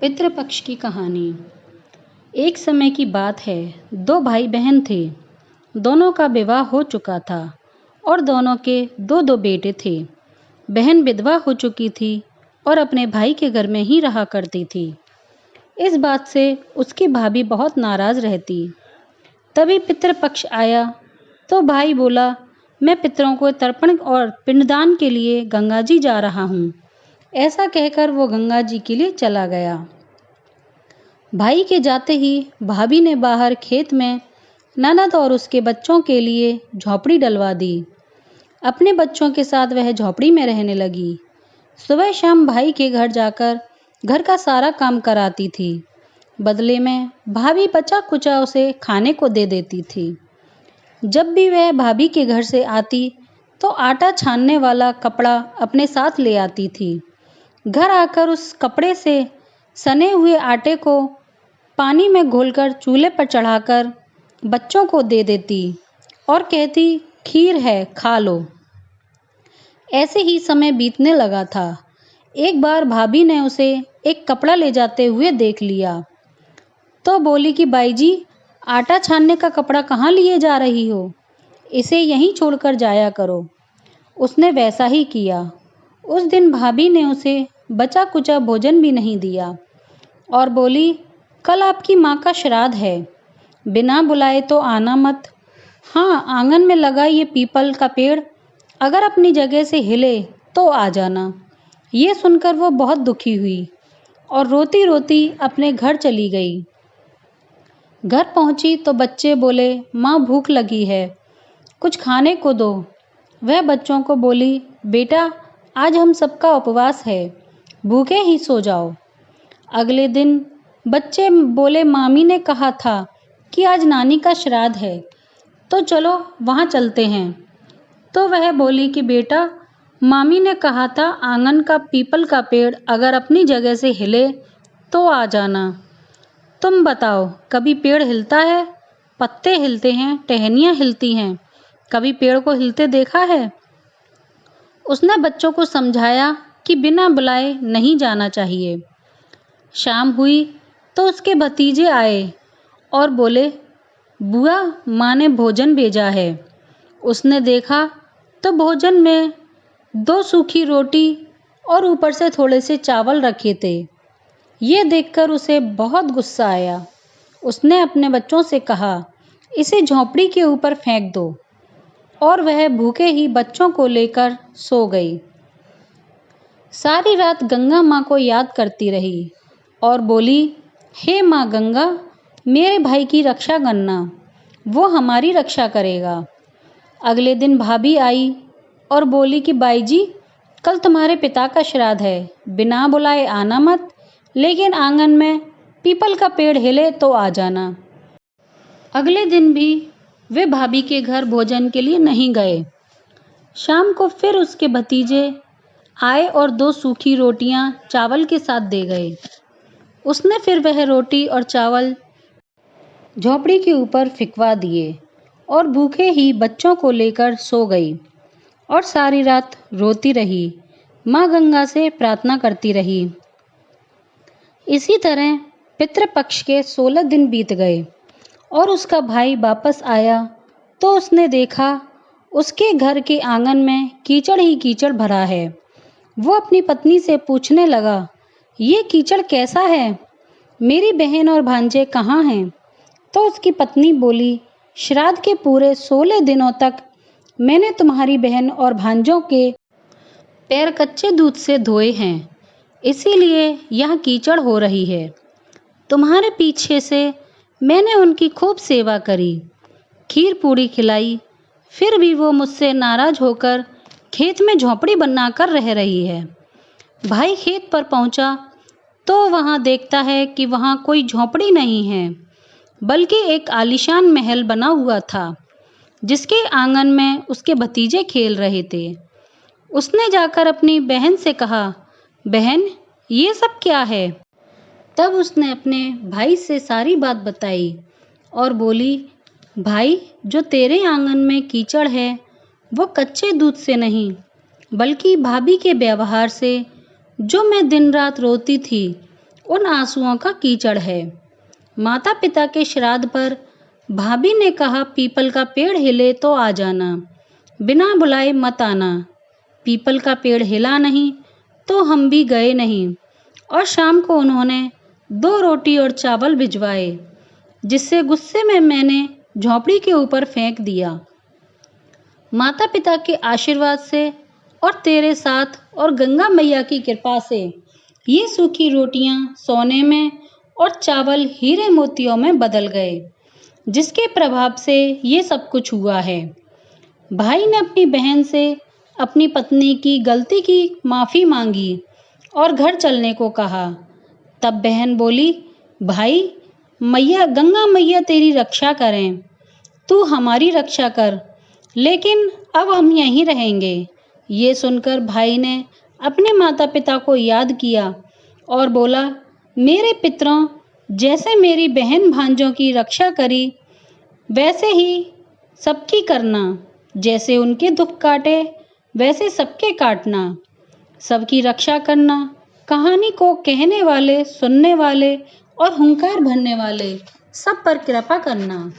पितृपक्ष की कहानी। एक समय की बात है, दो भाई बहन थे। दोनों का विवाह हो चुका था और दोनों के दो दो बेटे थे। बहन विधवा हो चुकी थी और अपने भाई के घर में ही रहा करती थी। इस बात से उसकी भाभी बहुत नाराज रहती। तभी पितृपक्ष आया तो भाई बोला, मैं पितरों को तर्पण और पिंडदान के लिए गंगा जी जा रहा हूँ। ऐसा कहकर वो गंगा जी के लिए चला गया। भाई के जाते ही भाभी ने बाहर खेत में ननद और उसके बच्चों के लिए झोपड़ी डलवा दी। अपने बच्चों के साथ वह झोपड़ी में रहने लगी। सुबह शाम भाई के घर जाकर घर का सारा काम कराती थी। बदले में भाभी बचा कुचा उसे खाने को दे देती थी। जब भी वह भाभी के घर से आती तो आटा छानने वाला कपड़ा अपने साथ ले आती थी। घर आकर उस कपड़े से सने हुए आटे को पानी में घोलकर चूल्हे पर चढ़ाकर बच्चों को दे देती और कहती, खीर है, खा लो। ऐसे ही समय बीतने लगा था। एक बार भाभी ने उसे एक कपड़ा ले जाते हुए देख लिया तो बोली कि बाई जी, आटा छानने का कपड़ा कहाँ लिए जा रही हो? इसे यहीं छोड़कर जाया करो। उसने वैसा ही किया। उस दिन भाभी ने उसे बचा कुचा भोजन भी नहीं दिया और बोली, कल आपकी माँ का श्राद्ध है, बिना बुलाए तो आना मत। हाँ, आंगन में लगा ये पीपल का पेड़ अगर अपनी जगह से हिले तो आ जाना। ये सुनकर वो बहुत दुखी हुई और रोती रोती अपने घर चली गई। घर पहुंची तो बच्चे बोले, माँ भूख लगी है, कुछ खाने को दो। वह बच्चों को बोली, बेटा आज हम सबका उपवास है, भूखे ही सो जाओ। अगले दिन बच्चे बोले, मामी ने कहा था कि आज नानी का श्राद्ध है तो चलो वहाँ चलते हैं। तो वह बोली कि बेटा, मामी ने कहा था आंगन का पीपल का पेड़ अगर अपनी जगह से हिले तो आ जाना। तुम बताओ, कभी पेड़ हिलता है? पत्ते हिलते हैं, टहनियाँ हिलती हैं, कभी पेड़ को हिलते देखा है? उसने बच्चों को समझाया कि बिना बुलाए नहीं जाना चाहिए। शाम हुई तो उसके भतीजे आए और बोले, बुआ, माँ ने भोजन भेजा है। उसने देखा तो भोजन में 2 सूखी रोटी और ऊपर से थोड़े से चावल रखे थे। ये देखकर उसे बहुत गुस्सा आया। उसने अपने बच्चों से कहा, इसे झोंपड़ी के ऊपर फेंक दो, और वह भूखे ही बच्चों को लेकर सो गई। सारी रात गंगा माँ को याद करती रही और बोली, हे माँ गंगा, मेरे भाई की रक्षा करना, वो हमारी रक्षा करेगा। अगले दिन भाभी आई और बोली कि बाई जी, कल तुम्हारे पिता का श्राद्ध है, बिना बुलाए आना मत, लेकिन आंगन में पीपल का पेड़ हिले तो आ जाना। अगले दिन भी वे भाभी के घर भोजन के लिए नहीं गए। शाम को फिर उसके भतीजे आए और 2 सूखी रोटियां चावल के साथ दे गए। उसने फिर वह रोटी और चावल झोपड़ी के ऊपर फिकवा दिए और भूखे ही बच्चों को लेकर सो गई और सारी रात रोती रही, माँ गंगा से प्रार्थना करती रही। इसी तरह पितृपक्ष के 16 दिन बीत गए और उसका भाई वापस आया तो उसने देखा उसके घर के आंगन में कीचड़ ही कीचड़ भरा है। वो अपनी पत्नी से पूछने लगा, ये कीचड़ कैसा है? मेरी बहन और भांजे कहाँ हैं? तो उसकी पत्नी बोली, श्राद्ध के पूरे 16 दिनों तक मैंने तुम्हारी बहन और भांजों के पैर कच्चे दूध से धोए हैं, इसीलिए यह कीचड़ हो रही है। तुम्हारे पीछे से मैंने उनकी खूब सेवा करी, खीर पूड़ी खिलाई, फिर भी वो मुझसे नाराज होकर खेत में झोंपड़ी बनाकर रह रही है। भाई खेत पर पहुंचा तो वहां देखता है कि वहां कोई झोंपड़ी नहीं है, बल्कि एक आलीशान महल बना हुआ था, जिसके आंगन में उसके भतीजे खेल रहे थे। उसने जाकर अपनी बहन से कहा, बहन, ये सब क्या है? तब उसने अपने भाई से सारी बात बताई और बोली, भाई, जो तेरे आंगन में कीचड़ है वो कच्चे दूध से नहीं, बल्कि भाभी के व्यवहार से, जो मैं दिन रात रोती थी, उन आंसुओं का कीचड़ है। माता पिता के श्राद्ध पर भाभी ने कहा, पीपल का पेड़ हिले तो आ जाना, बिना बुलाए मत आना। पीपल का पेड़ हिला नहीं तो हम भी गए नहीं। और शाम को उन्होंने 2 रोटी और चावल भिजवाए, जिससे गुस्से में मैंने झोंपड़ी के ऊपर फेंक दिया। माता पिता के आशीर्वाद से और तेरे साथ और गंगा मैया की कृपा से ये सूखी रोटियां सोने में और चावल हीरे मोतियों में बदल गए, जिसके प्रभाव से ये सब कुछ हुआ है। भाई ने अपनी बहन से अपनी पत्नी की गलती की माफ़ी मांगी और घर चलने को कहा। तब बहन बोली, भाई, गंगा मैया तेरी रक्षा करें, तू हमारी रक्षा कर, लेकिन अब हम यहीं रहेंगे। ये सुनकर भाई ने अपने माता पिता को याद किया और बोला, मेरे पितरों, जैसे मेरी बहन भांजों की रक्षा करी वैसे ही सबकी करना, जैसे उनके दुख काटे वैसे सबके काटना, सबकी रक्षा करना। कहानी को कहने वाले, सुनने वाले और हुंकार भरने वाले सब पर कृपा करना।